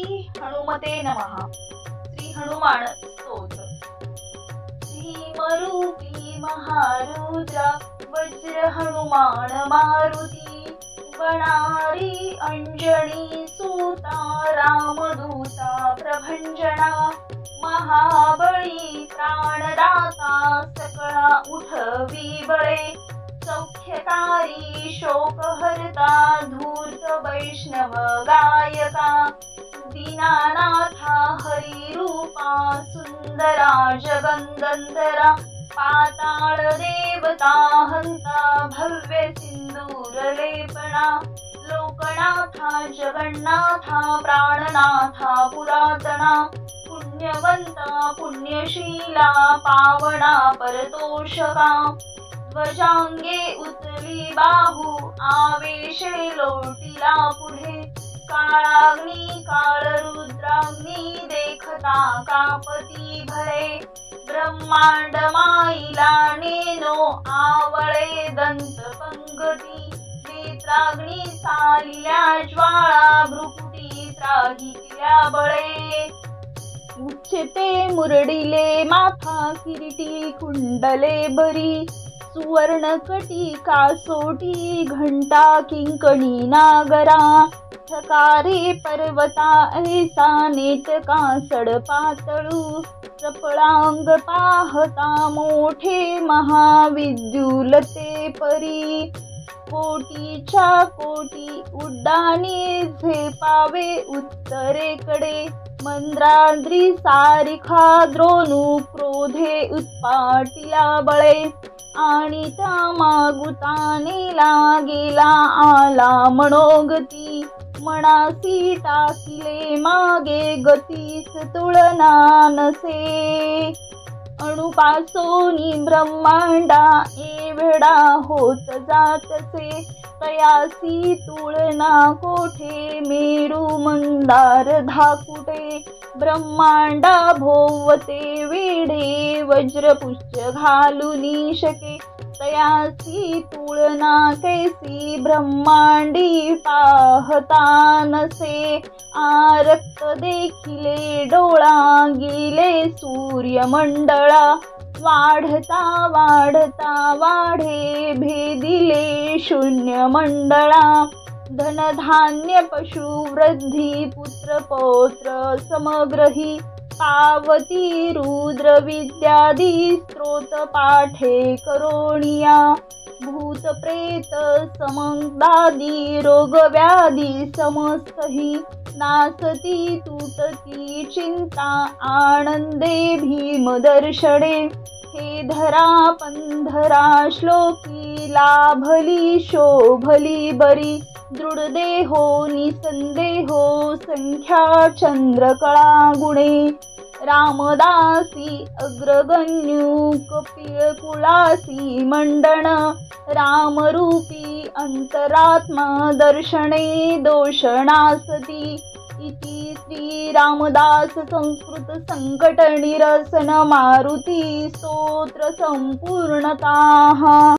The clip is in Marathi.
श्री हनुमते नमः। श्री हनुमान स्तोत्र। भीमरूपी महारुद्र वज्र हनुमान मारुती, वनारी अंजनी सूता रामदूता प्रभंजना, महाबळी प्राणदाता सकळा उठवी बळे, सौख्यकारी शोकहर्ता धूर्त वैष्णव गायका, दीनानाथा हरिरूपा सुंदरा जगंदंदरा, पाताळ देवता हंता भव्य सिंदूर लेपना, लोकनाथा जगन्नाथा प्राणनाथा पुरातना, पुण्यवंता पुण्यशीला पावना परतोषका, ध्वजांगे उतली बाहू आवेशे लोटिला पुढे, काळाग्नी काळरुद्राग्नी देखता कापती भये, ब्रह्मांड माईला नेनो आवळे दंत पंगती, नेत्राग्नी सालिया ज्वाळा भ्रुकुटी त्राहिल्या बळे, उच्चते मुरडिले माथा किरीटी कुंडले बरी, सुवर्ण कटी कासोटी घंटा किंकणी नागरा, थकारे पर्वता ऐसा नेटका सडपातळू, चपळांग पाहता मोठे महाविद्युलते परी, कोटीच्या कोटी उड्डाणी झेपावे उत्तरेकडे, मंद्राद्री सारिखा द्रोणू क्रोधे उत्पाटिला बळे, आणि त्या मागुतानेला गेला आला मनोगती, मनासी टाकिले मागे गतीस तुलना नसे, अणुपासोनी ब्रह्मांडा एवढा होत जातसे, तयासी तुलना कोठे मेरू मंदार धाकुटे, ब्रह्मांडा भोवते वेढे वज्रपुष्य घालुनी शके, तयासी तुलना कैसी ब्रह्मांडी पाहता नसे, आरक्त देखिले डोळा गेले सूर्यमंडळा, वाढता वाढता वाढे भेदिले शून्य मंडळा, धनधान्य पशु वृद्धी पुत्र पौत्र समग्रही, पावती रुद्र विद्यादी स्त्रोत पाठे करोणिया, भूत प्रेत समंदादी रोग व्याधी समस्तही, नासती तुटती चिंता आनंदे भीमदर्शने, हे धरा पंधरा श्लोकी लाभली शोभली बरी, दृढदेहो निसंदेहो संख्या चंद्रकळा गुणे, रामदासी अग्रगण्यू कपिलकुलासी मंडन, रामरूपी अंतरात्मा दर्शने दोषणासती, इति श्री रामदास संस्कृत संकट निरसन मारुती स्तोत्र संपूर्णताः।